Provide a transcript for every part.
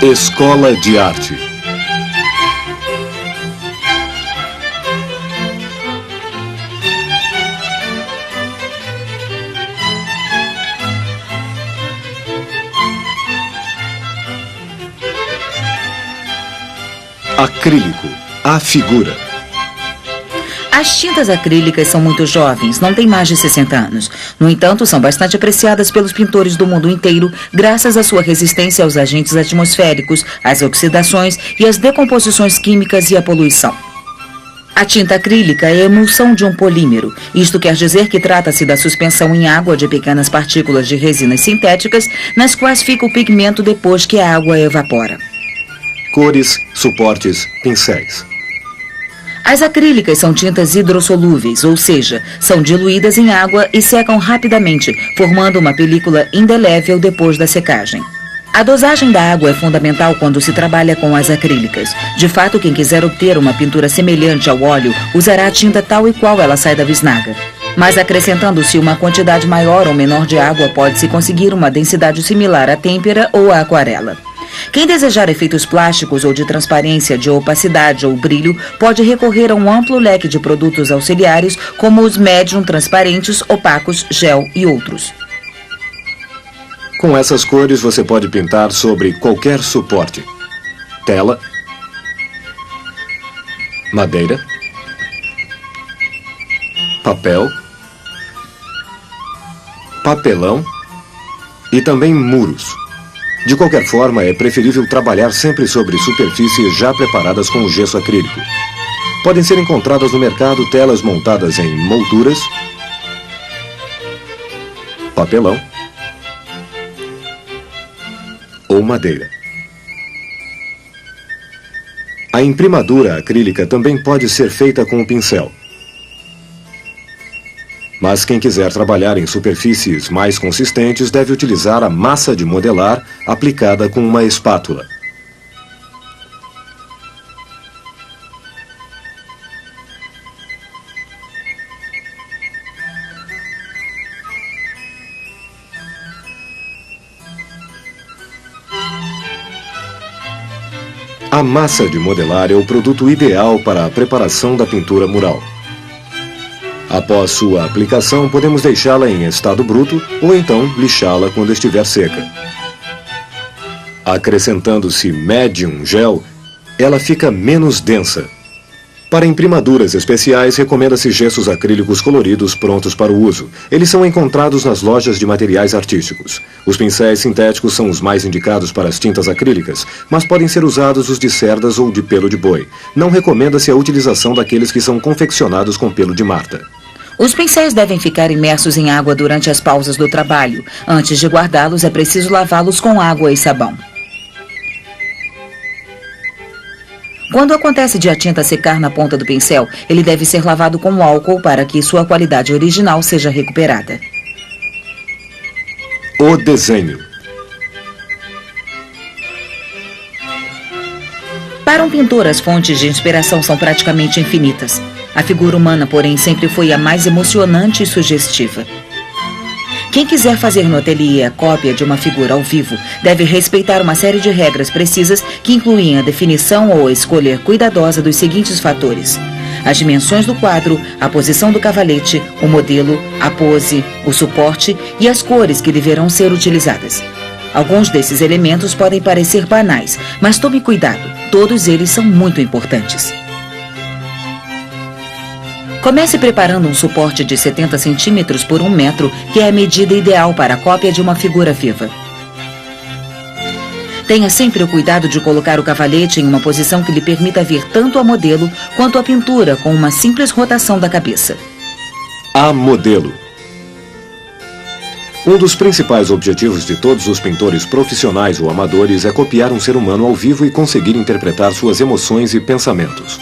Escola de Arte. Acrílico, a figura. As tintas acrílicas são muito jovens, não têm mais de 60 anos. No entanto, são bastante apreciadas pelos pintores do mundo inteiro, graças à sua resistência aos agentes atmosféricos, às oxidações e às decomposições químicas e à poluição. A tinta acrílica é a emulsão de um polímero. Isto quer dizer que trata-se da suspensão em água de pequenas partículas de resinas sintéticas, nas quais fica o pigmento depois que a água evapora. Cores, suportes, pincéis. As acrílicas são tintas hidrossolúveis, ou seja, são diluídas em água e secam rapidamente, formando uma película indelével depois da secagem. A dosagem da água é fundamental quando se trabalha com as acrílicas. De fato, quem quiser obter uma pintura semelhante ao óleo, usará a tinta tal e qual ela sai da bisnaga. Mas acrescentando-se uma quantidade maior ou menor de água, pode-se conseguir uma densidade similar à têmpera ou à aquarela. Quem desejar efeitos plásticos ou de transparência, de opacidade ou brilho, pode recorrer a um amplo leque de produtos auxiliares, como os médium transparentes, opacos, gel e outros. Com essas cores você pode pintar sobre qualquer suporte. Tela, madeira, papel, papelão e também muros. De qualquer forma, é preferível trabalhar sempre sobre superfícies já preparadas com o gesso acrílico. Podem ser encontradas no mercado telas montadas em molduras, papelão ou madeira. A imprimadura acrílica também pode ser feita com o pincel. Mas quem quiser trabalhar em superfícies mais consistentes deve utilizar a massa de modelar aplicada com uma espátula. A massa de modelar é o produto ideal para a preparação da pintura mural. Após sua aplicação, podemos deixá-la em estado bruto ou então lixá-la quando estiver seca. Acrescentando-se médium gel, ela fica menos densa. Para imprimaduras especiais, recomenda-se gessos acrílicos coloridos prontos para o uso. Eles são encontrados nas lojas de materiais artísticos. Os pincéis sintéticos são os mais indicados para as tintas acrílicas, mas podem ser usados os de cerdas ou de pelo de boi. Não recomenda-se a utilização daqueles que são confeccionados com pelo de marta. Os pincéis devem ficar imersos em água durante as pausas do trabalho. Antes de guardá-los, é preciso lavá-los com água e sabão. Quando acontece de a tinta secar na ponta do pincel, ele deve ser lavado com álcool para que sua qualidade original seja recuperada. O desenho. Para um pintor, as fontes de inspiração são praticamente infinitas. A figura humana, porém, sempre foi a mais emocionante e sugestiva. Quem quiser fazer no ateliê a cópia de uma figura ao vivo deve respeitar uma série de regras precisas que incluem a definição ou a escolha cuidadosa dos seguintes fatores: as dimensões do quadro, a posição do cavalete, o modelo, a pose, o suporte e as cores que deverão ser utilizadas. Alguns desses elementos podem parecer banais, mas tome cuidado, todos eles são muito importantes. Comece preparando um suporte de 70 centímetros por 1 metro, que é a medida ideal para a cópia de uma figura viva. Tenha sempre o cuidado de colocar o cavalete em uma posição que lhe permita ver tanto a modelo quanto a pintura com uma simples rotação da cabeça. A modelo. Um dos principais objetivos de todos os pintores profissionais ou amadores é copiar um ser humano ao vivo e conseguir interpretar suas emoções e pensamentos.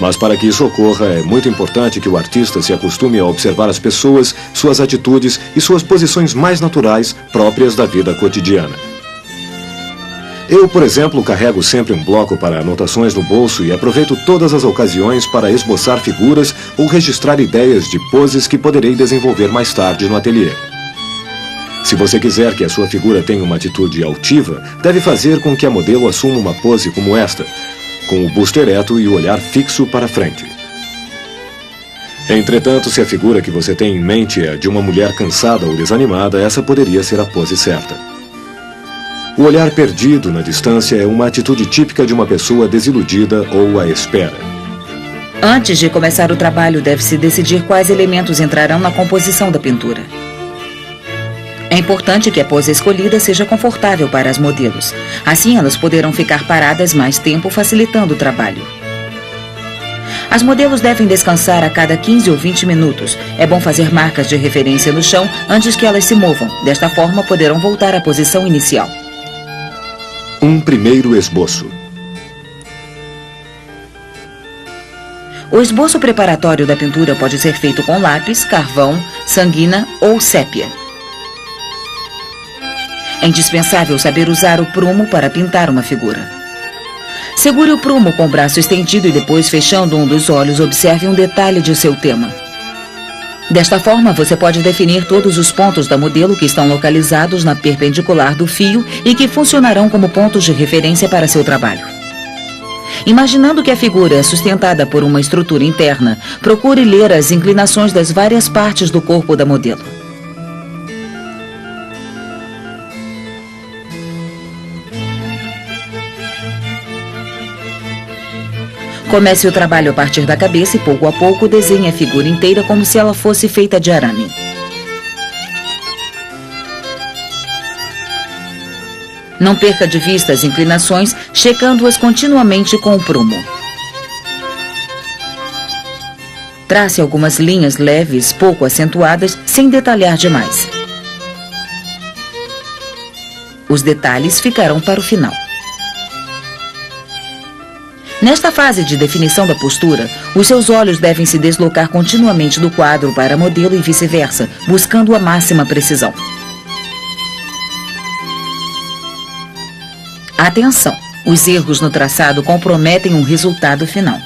Mas para que isso ocorra, é muito importante que o artista se acostume a observar as pessoas, suas atitudes e suas posições mais naturais, próprias da vida cotidiana. Eu, por exemplo, carrego sempre um bloco para anotações no bolso e aproveito todas as ocasiões para esboçar figuras ou registrar ideias de poses que poderei desenvolver mais tarde no ateliê. Se você quiser que a sua figura tenha uma atitude altiva, deve fazer com que a modelo assuma uma pose como esta, com o busto ereto e o olhar fixo para frente. Entretanto, se a figura que você tem em mente é de uma mulher cansada ou desanimada, essa poderia ser a pose certa. O olhar perdido na distância é uma atitude típica de uma pessoa desiludida ou à espera. Antes de começar o trabalho, deve-se decidir quais elementos entrarão na composição da pintura. É importante que a pose escolhida seja confortável para as modelos. Assim, elas poderão ficar paradas mais tempo, facilitando o trabalho. As modelos devem descansar a cada 15 ou 20 minutos. É bom fazer marcas de referência no chão antes que elas se movam. Desta forma, poderão voltar à posição inicial. Um primeiro esboço. O esboço preparatório da pintura pode ser feito com lápis, carvão, sanguina ou sépia. É indispensável saber usar o prumo para pintar uma figura. Segure o prumo com o braço estendido e depois, fechando um dos olhos, observe um detalhe de seu tema. Desta forma, você pode definir todos os pontos da modelo que estão localizados na perpendicular do fio e que funcionarão como pontos de referência para seu trabalho. Imaginando que a figura é sustentada por uma estrutura interna, procure ler as inclinações das várias partes do corpo da modelo. Comece o trabalho a partir da cabeça e, pouco a pouco, desenhe a figura inteira como se ela fosse feita de arame. Não perca de vista as inclinações, checando-as continuamente com o prumo. Trace algumas linhas leves, pouco acentuadas, sem detalhar demais. Os detalhes ficarão para o final. Nesta fase de definição da postura, os seus olhos devem se deslocar continuamente do quadro para a modelo e vice-versa, buscando a máxima precisão. Atenção! Os erros no traçado comprometem o resultado final.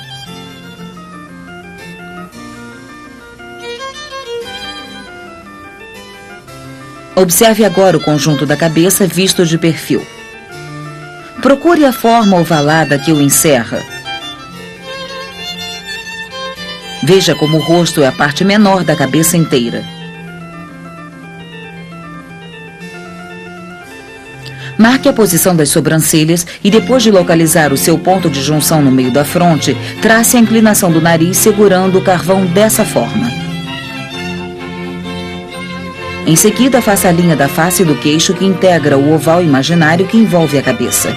Observe agora o conjunto da cabeça visto de perfil. Procure a forma ovalada que o encerra. Veja como o rosto é a parte menor da cabeça inteira. Marque a posição das sobrancelhas e, depois de localizar o seu ponto de junção no meio da fronte, trace a inclinação do nariz segurando o carvão dessa forma. Em seguida, faça a linha da face e do queixo que integra o oval imaginário que envolve a cabeça.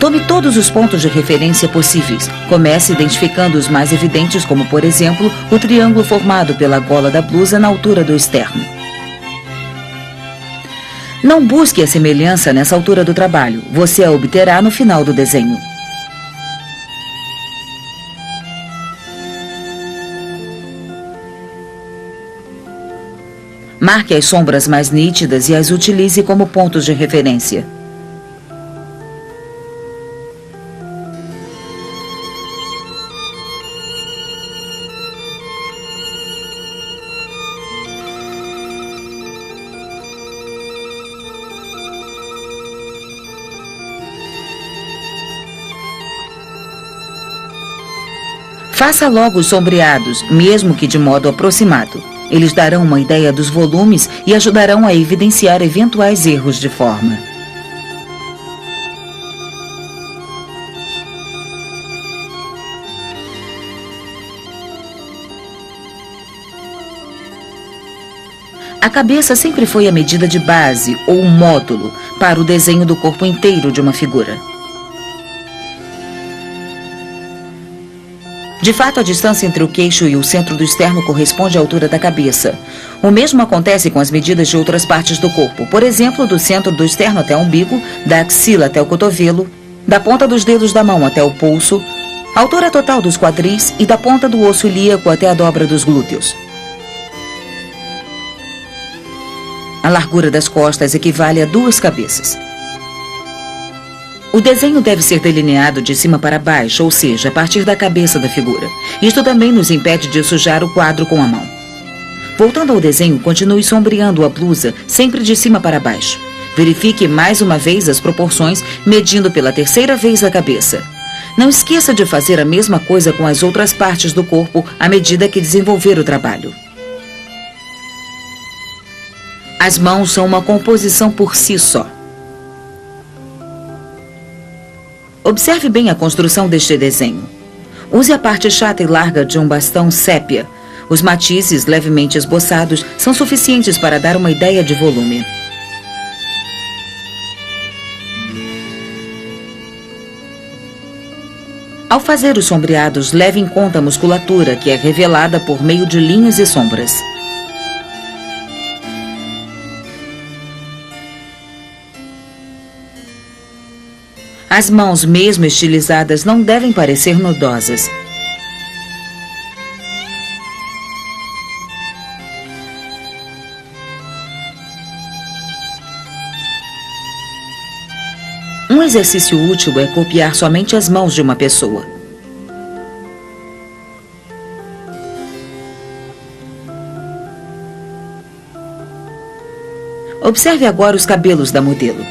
Tome todos os pontos de referência possíveis. Comece identificando os mais evidentes, como, por exemplo, o triângulo formado pela gola da blusa na altura do externo. Não busque a semelhança nessa altura do trabalho. Você a obterá no final do desenho. Marque as sombras mais nítidas e as utilize como pontos de referência. Faça logo os sombreados, mesmo que de modo aproximado. Eles darão uma ideia dos volumes e ajudarão a evidenciar eventuais erros de forma. A cabeça sempre foi a medida de base ou módulo para o desenho do corpo inteiro de uma figura. De fato, a distância entre o queixo e o centro do externo corresponde à altura da cabeça. O mesmo acontece com as medidas de outras partes do corpo. Por exemplo, do centro do externo até o umbigo, da axila até o cotovelo, da ponta dos dedos da mão até o pulso, a altura total dos quadris e da ponta do osso ilíaco até a dobra dos glúteos. A largura das costas equivale a 2 cabeças. O desenho deve ser delineado de cima para baixo, ou seja, a partir da cabeça da figura. Isto também nos impede de sujar o quadro com a mão. Voltando ao desenho, continue sombreando a blusa, sempre de cima para baixo. Verifique mais uma vez as proporções, medindo pela terceira vez a cabeça. Não esqueça de fazer a mesma coisa com as outras partes do corpo à medida que desenvolver o trabalho. As mãos são uma composição por si só. Observe bem a construção deste desenho. Use a parte chata e larga de um bastão sépia. Os matizes levemente esboçados são suficientes para dar uma ideia de volume. Ao fazer os sombreados, leve em conta a musculatura, que é revelada por meio de linhas e sombras. As mãos, mesmo estilizadas, não devem parecer nudosas. Um exercício útil é copiar somente as mãos de uma pessoa. Observe agora os cabelos da modelo.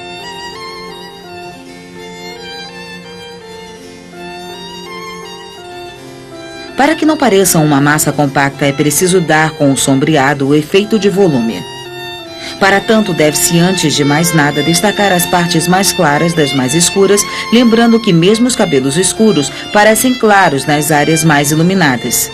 Para que não pareçam uma massa compacta, é preciso dar com o sombreado o efeito de volume. Para tanto, deve-se, antes de mais nada, destacar as partes mais claras das mais escuras, lembrando que mesmo os cabelos escuros parecem claros nas áreas mais iluminadas.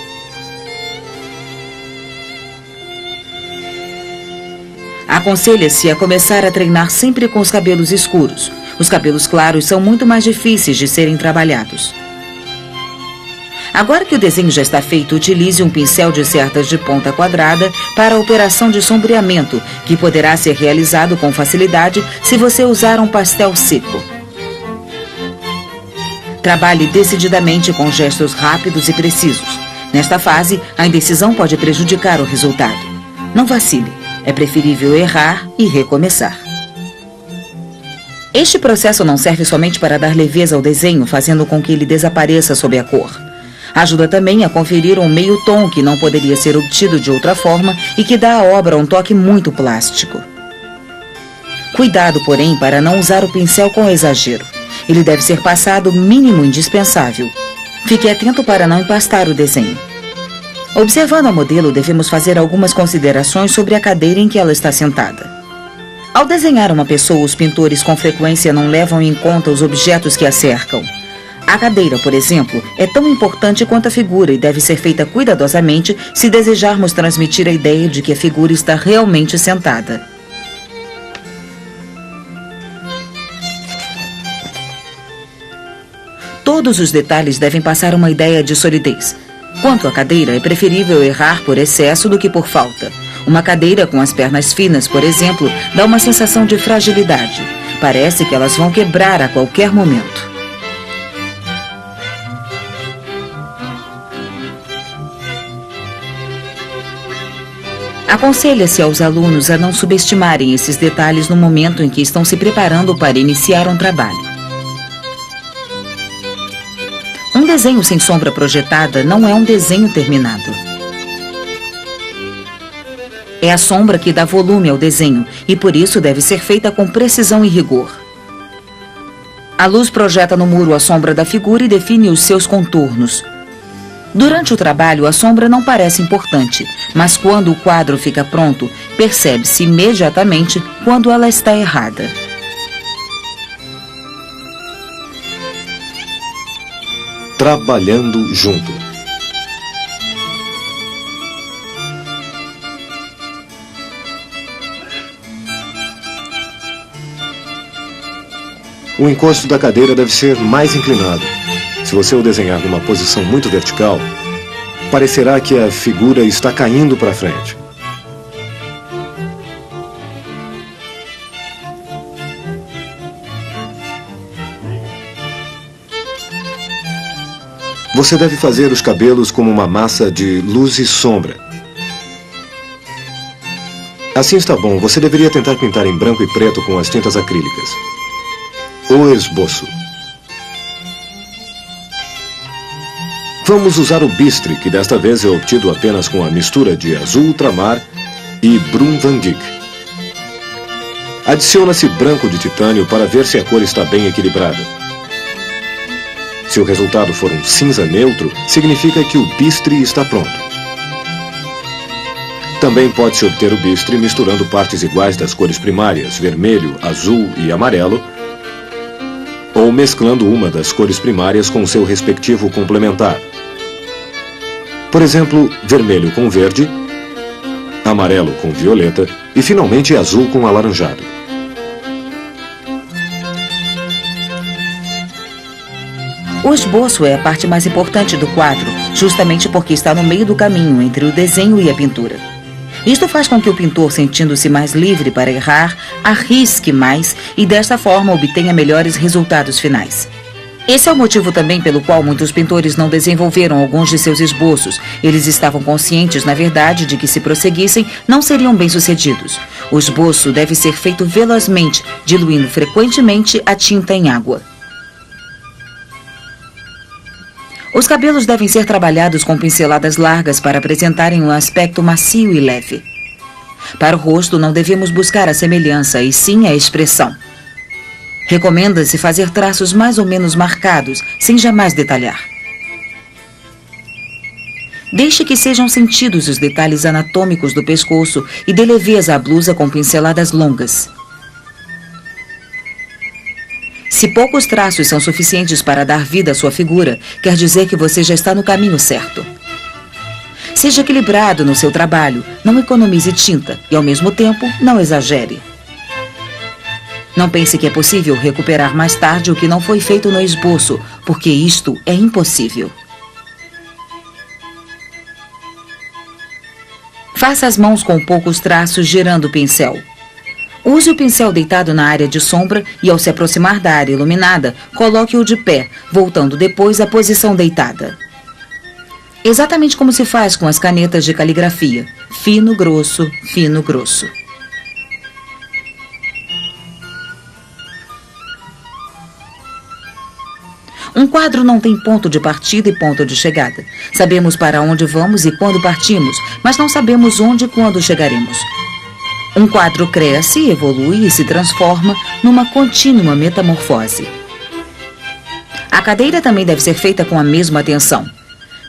Aconselha-se a começar a treinar sempre com os cabelos escuros. Os cabelos claros são muito mais difíceis de serem trabalhados. Agora que o desenho já está feito, utilize um pincel de cerdas de ponta quadrada para a operação de sombreamento, que poderá ser realizado com facilidade se você usar um pastel seco. Trabalhe decididamente com gestos rápidos e precisos. Nesta fase, a indecisão pode prejudicar o resultado. Não vacile. É preferível errar e recomeçar. Este processo não serve somente para dar leveza ao desenho, fazendo com que ele desapareça sob a cor. Ajuda também a conferir um meio tom que não poderia ser obtido de outra forma e que dá à obra um toque muito plástico. Cuidado, porém, para não usar o pincel com exagero. Ele deve ser passado o mínimo indispensável. Fique atento para não empastar o desenho. Observando a modelo, devemos fazer algumas considerações sobre a cadeira em que ela está sentada. Ao desenhar uma pessoa, os pintores com frequência não levam em conta os objetos que a cercam. A cadeira, por exemplo, é tão importante quanto a figura e deve ser feita cuidadosamente se desejarmos transmitir a ideia de que a figura está realmente sentada. Todos os detalhes devem passar uma ideia de solidez. Quanto à cadeira, é preferível errar por excesso do que por falta. Uma cadeira com as pernas finas, por exemplo, dá uma sensação de fragilidade. Parece que elas vão quebrar a qualquer momento. Aconselha-se aos alunos a não subestimarem esses detalhes no momento em que estão se preparando para iniciar um trabalho. Um desenho sem sombra projetada não é um desenho terminado. É a sombra que dá volume ao desenho e por isso deve ser feita com precisão e rigor. A luz projeta no muro a sombra da figura e define os seus contornos. Durante o trabalho, a sombra não parece importante, mas quando o quadro fica pronto, percebe-se imediatamente quando ela está errada. Trabalhando junto. O encosto da cadeira deve ser mais inclinado. Se você o desenhar numa posição muito vertical, parecerá que a figura está caindo para frente. Você deve fazer os cabelos como uma massa de luz e sombra. Assim está bom. Você deveria tentar pintar em branco e preto com as tintas acrílicas. O esboço. Vamos usar o bistre, que desta vez é obtido apenas com a mistura de azul ultramar e Brum Van Dyck. Adiciona-se branco de titânio para ver se a cor está bem equilibrada. Se o resultado for um cinza neutro, significa que o bistre está pronto. Também pode-se obter o bistre misturando partes iguais das cores primárias, vermelho, azul e amarelo, ou mesclando uma das cores primárias com seu respectivo complementar. Por exemplo, vermelho com verde, amarelo com violeta e, finalmente, azul com alaranjado. O esboço é a parte mais importante do quadro, justamente porque está no meio do caminho entre o desenho e a pintura. Isto faz com que o pintor, sentindo-se mais livre para errar, arrisque mais e desta forma obtenha melhores resultados finais. Esse é o motivo também pelo qual muitos pintores não desenvolveram alguns de seus esboços. Eles estavam conscientes, na verdade, de que se prosseguissem, não seriam bem-sucedidos. O esboço deve ser feito velozmente, diluindo frequentemente a tinta em água. Os cabelos devem ser trabalhados com pinceladas largas para apresentarem um aspecto macio e leve. Para o rosto, não devemos buscar a semelhança, e sim a expressão. Recomenda-se fazer traços mais ou menos marcados, sem jamais detalhar. Deixe que sejam sentidos os detalhes anatômicos do pescoço e dê leveza à blusa com pinceladas longas. Se poucos traços são suficientes para dar vida à sua figura, quer dizer que você já está no caminho certo. Seja equilibrado no seu trabalho, não economize tinta e, ao mesmo tempo, não exagere. Não pense que é possível recuperar mais tarde o que não foi feito no esboço, porque isto é impossível. Faça as mãos com poucos traços girando o pincel. Use o pincel deitado na área de sombra e, ao se aproximar da área iluminada, coloque-o de pé, voltando depois à posição deitada. Exatamente como se faz com as canetas de caligrafia. Fino, grosso, fino, grosso. Um quadro não tem ponto de partida e ponto de chegada. Sabemos para onde vamos e quando partimos, mas não sabemos onde e quando chegaremos. Um quadro cresce, evolui e se transforma numa contínua metamorfose. A cadeira também deve ser feita com a mesma atenção.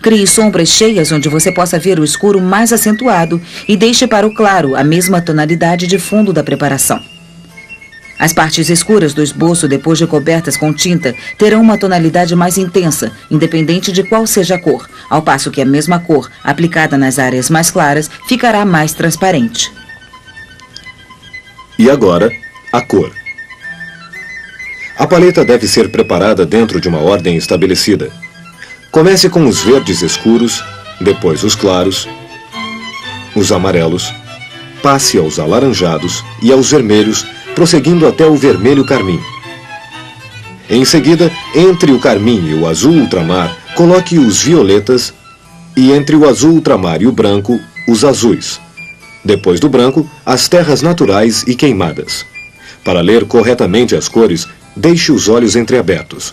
Crie sombras cheias onde você possa ver o escuro mais acentuado e deixe para o claro a mesma tonalidade de fundo da preparação. As partes escuras do esboço, depois de cobertas com tinta, terão uma tonalidade mais intensa, independente de qual seja a cor, ao passo que a mesma cor, aplicada nas áreas mais claras, ficará mais transparente. E agora, a cor. A paleta deve ser preparada dentro de uma ordem estabelecida. Comece com os verdes escuros, depois os claros, os amarelos, passe aos alaranjados e aos vermelhos, prosseguindo até o vermelho carmim. Em seguida, entre o carmim e o azul ultramar, coloque os violetas e entre o azul ultramar e o branco, os azuis. Depois do branco, as terras naturais e queimadas. Para ler corretamente as cores, deixe os olhos entreabertos.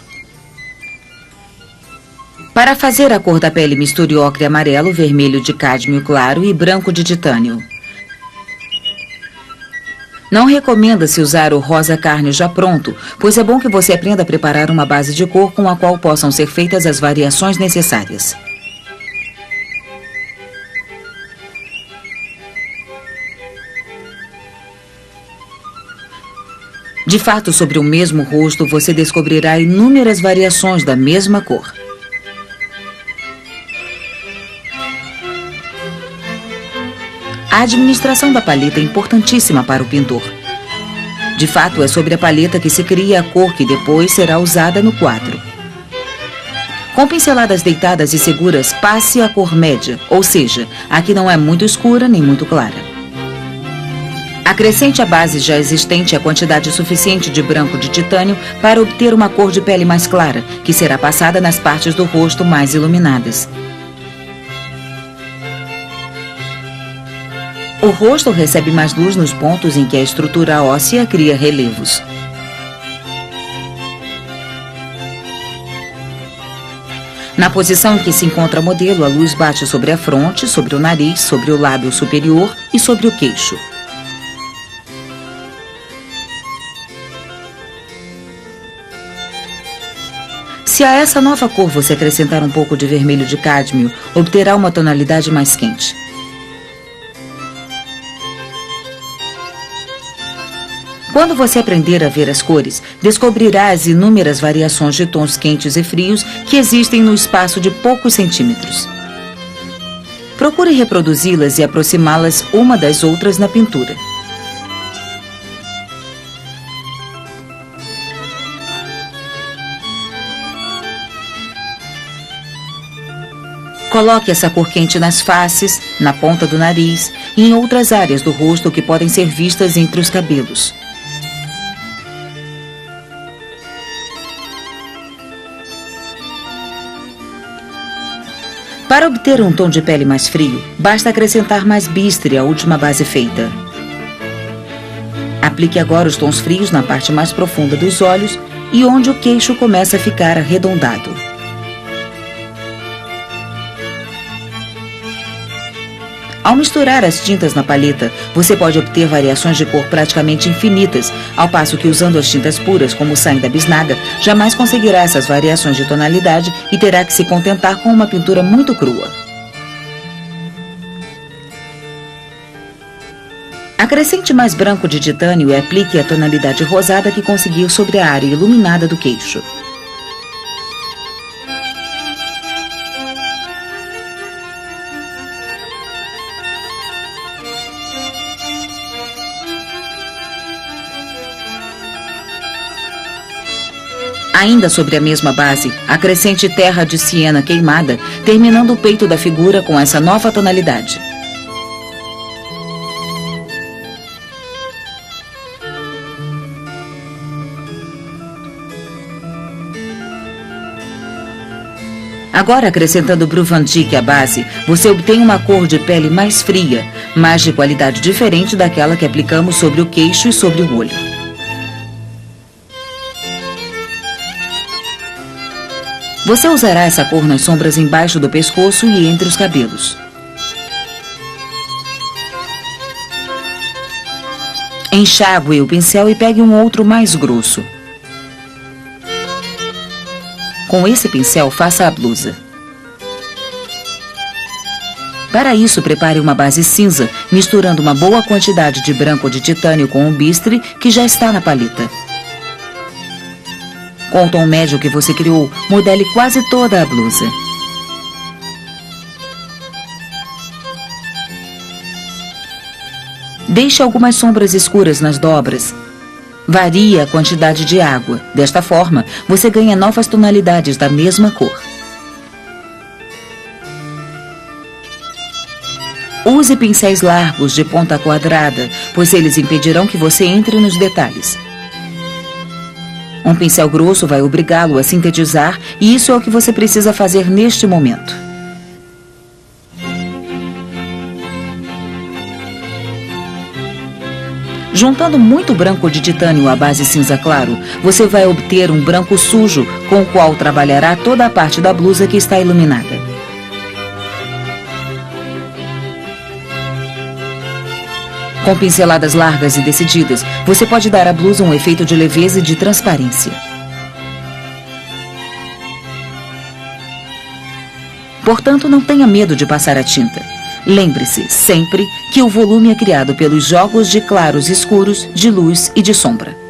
Para fazer a cor da pele, misture ocre amarelo, vermelho de cádmio claro e branco de titânio. Não recomenda-se usar o rosa carne já pronto, pois é bom que você aprenda a preparar uma base de cor com a qual possam ser feitas as variações necessárias. De fato, sobre o mesmo rosto, você descobrirá inúmeras variações da mesma cor. A administração da paleta é importantíssima para o pintor. De fato, é sobre a paleta que se cria a cor que depois será usada no quadro. Com pinceladas deitadas e seguras, passe a cor média, ou seja, a que não é muito escura nem muito clara. Acrescente à base já existente a quantidade suficiente de branco de titânio para obter uma cor de pele mais clara, que será passada nas partes do rosto mais iluminadas. O rosto recebe mais luz nos pontos em que a estrutura óssea cria relevos. Na posição em que se encontra o modelo, a luz bate sobre a fronte, sobre o nariz, sobre o lábio superior e sobre o queixo. Se a essa nova cor você acrescentar um pouco de vermelho de cádmio, obterá uma tonalidade mais quente. Quando você aprender a ver as cores, descobrirá as inúmeras variações de tons quentes e frios que existem no espaço de poucos centímetros. Procure reproduzi-las e aproximá-las uma das outras na pintura. Coloque essa cor quente nas faces, na ponta do nariz e em outras áreas do rosto que podem ser vistas entre os cabelos. Para obter um tom de pele mais frio, basta acrescentar mais bistre à última base feita. Aplique agora os tons frios na parte mais profunda dos olhos e onde o queixo começa a ficar arredondado. Ao misturar as tintas na paleta, você pode obter variações de cor praticamente infinitas, ao passo que usando as tintas puras, como saem da bisnaga, jamais conseguirá essas variações de tonalidade e terá que se contentar com uma pintura muito crua. Acrescente mais branco de titânio e aplique a tonalidade rosada que conseguir sobre a área iluminada do queixo. Ainda sobre a mesma base, acrescente terra de siena queimada, terminando o peito da figura com essa nova tonalidade. Agora, acrescentando Bru Van Dijk à base, você obtém uma cor de pele mais fria, mas de qualidade diferente daquela que aplicamos sobre o queixo e sobre o olho. Você usará essa cor nas sombras embaixo do pescoço e entre os cabelos. Enxague o pincel e pegue um outro mais grosso. Com esse pincel, faça a blusa. Para isso, prepare uma base cinza, misturando uma boa quantidade de branco de titânio com o bistre que já está na paleta. Com o tom médio que você criou, modele quase toda a blusa. Deixe algumas sombras escuras nas dobras. Varie a quantidade de água. Desta forma, você ganha novas tonalidades da mesma cor. Use pincéis largos de ponta quadrada, pois eles impedirão que você entre nos detalhes. Um pincel grosso vai obrigá-lo a sintetizar e isso é o que você precisa fazer neste momento. Juntando muito branco de titânio à base cinza claro, você vai obter um branco sujo com o qual trabalhará toda a parte da blusa que está iluminada. Com pinceladas largas e decididas, você pode dar à blusa um efeito de leveza e de transparência. Portanto, não tenha medo de passar a tinta. Lembre-se, sempre, que o volume é criado pelos jogos de claros e escuros, de luz e de sombra.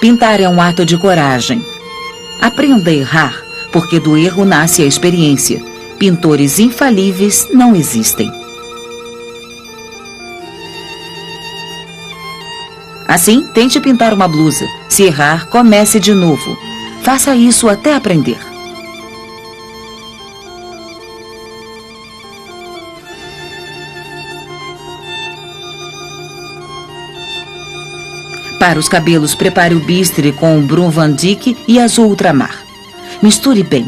Pintar é um ato de coragem. Aprenda a errar, porque do erro nasce a experiência. Pintores infalíveis não existem. Assim, tente pintar uma blusa. Se errar, comece de novo. Faça isso até aprender. Para os cabelos, prepare o bistre com o Bru Van Dijk e azul ultramar. Misture bem.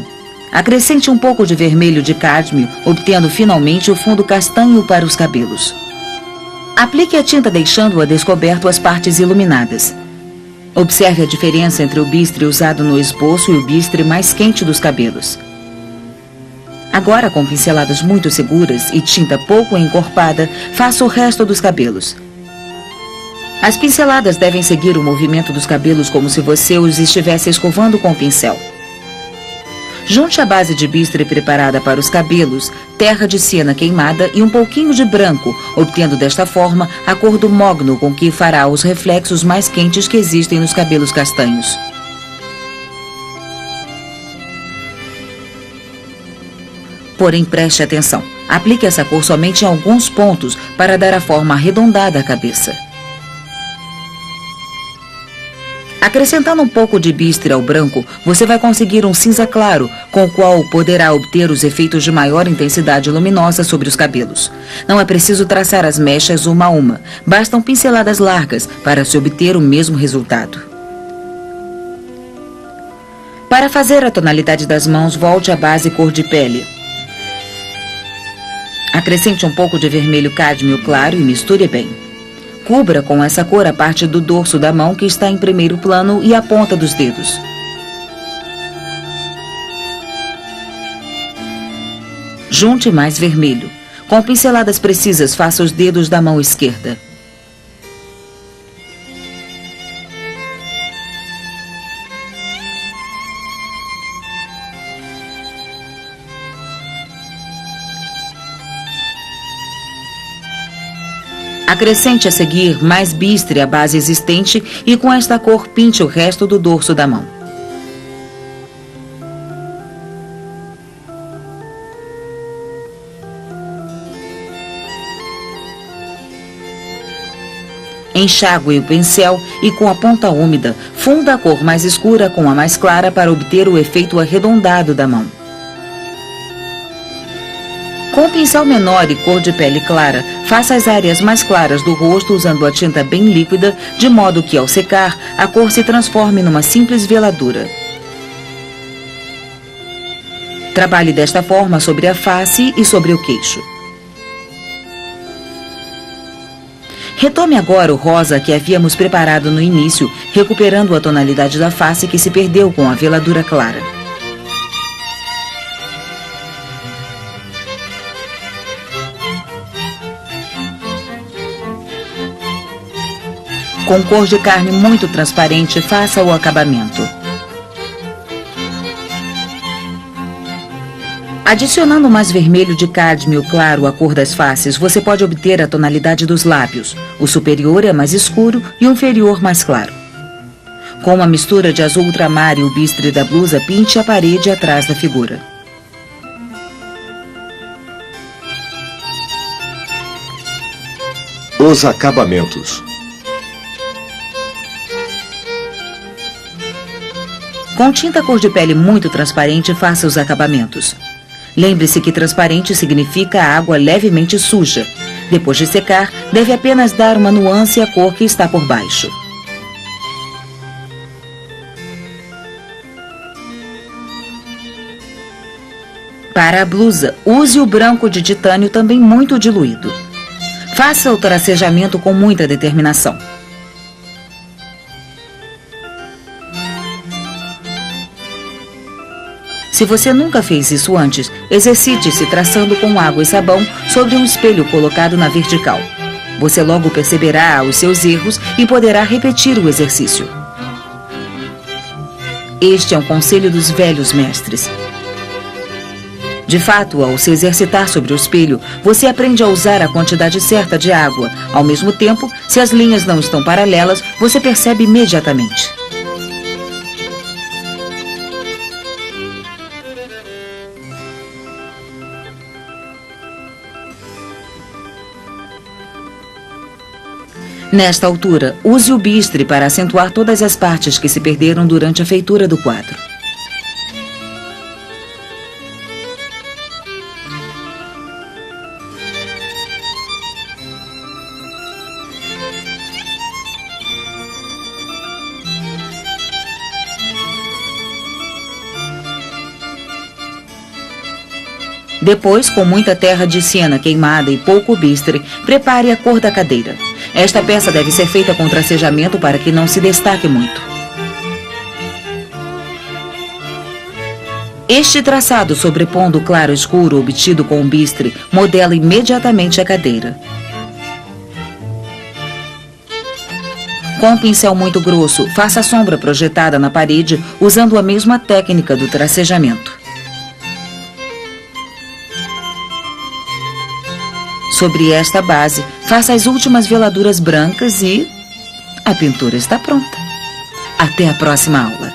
Acrescente um pouco de vermelho de cádmio, obtendo finalmente o fundo castanho para os cabelos. Aplique a tinta deixando-a descoberto as partes iluminadas. Observe a diferença entre o bistre usado no esboço e o bistre mais quente dos cabelos. Agora, com pinceladas muito seguras e tinta pouco encorpada, faça o resto dos cabelos. As pinceladas devem seguir o movimento dos cabelos como se você os estivesse escovando com o pincel. Junte a base de bistre preparada para os cabelos, terra de siena queimada e um pouquinho de branco, obtendo desta forma a cor do mogno com que fará os reflexos mais quentes que existem nos cabelos castanhos. Porém, preste atenção. Aplique essa cor somente em alguns pontos para dar a forma arredondada à cabeça. Acrescentando um pouco de bistre ao branco, você vai conseguir um cinza claro, com o qual poderá obter os efeitos de maior intensidade luminosa sobre os cabelos. Não é preciso traçar as mechas uma a uma, bastam pinceladas largas para se obter o mesmo resultado. Para fazer a tonalidade das mãos, volte à base cor de pele. Acrescente um pouco de vermelho cádmio claro e misture bem. Cubra com essa cor a parte do dorso da mão que está em primeiro plano e a ponta dos dedos. Junte mais vermelho. Com pinceladas precisas, faça os dedos da mão esquerda. Acrescente a seguir mais bistre à base existente e com esta cor pinte o resto do dorso da mão. Enxague o pincel e com a ponta úmida, funda a cor mais escura com a mais clara para obter o efeito arredondado da mão. Com o pincel menor e cor de pele clara, faça as áreas mais claras do rosto usando a tinta bem líquida, de modo que, ao secar, a cor se transforme numa simples veladura. Trabalhe desta forma sobre a face e sobre o queixo. Retome agora o rosa que havíamos preparado no início, recuperando a tonalidade da face que se perdeu com a veladura clara. Com cor de carne muito transparente, faça o acabamento. Adicionando mais vermelho de cádmio claro à cor das faces, você pode obter a tonalidade dos lábios. O superior é mais escuro e o inferior mais claro. Com uma mistura de azul ultramar e o bistre da blusa, pinte a parede atrás da figura. Os acabamentos. Com tinta cor de pele muito transparente, faça os acabamentos. Lembre-se que transparente significa água levemente suja. Depois de secar, deve apenas dar uma nuance à cor que está por baixo. Para a blusa, use o branco de titânio também muito diluído. Faça o tracejamento com muita determinação. Se você nunca fez isso antes, exercite-se traçando com água e sabão sobre um espelho colocado na vertical. Você logo perceberá os seus erros e poderá repetir o exercício. Este é um conselho dos velhos mestres. De fato, ao se exercitar sobre o espelho, você aprende a usar a quantidade certa de água. Ao mesmo tempo, se as linhas não estão paralelas, você percebe imediatamente. Nesta altura, use o bistre para acentuar todas as partes que se perderam durante a feitura do quadro. Depois, com muita terra de siena queimada e pouco bistre, prepare a cor da cadeira. Esta peça deve ser feita com tracejamento para que não se destaque muito. Este traçado sobrepondo o claro escuro obtido com o bistre modela imediatamente a cadeira. Com um pincel muito grosso, faça a sombra projetada na parede usando a mesma técnica do tracejamento. Sobre esta base, faça as últimas veladuras brancas e a pintura está pronta. Até a próxima aula.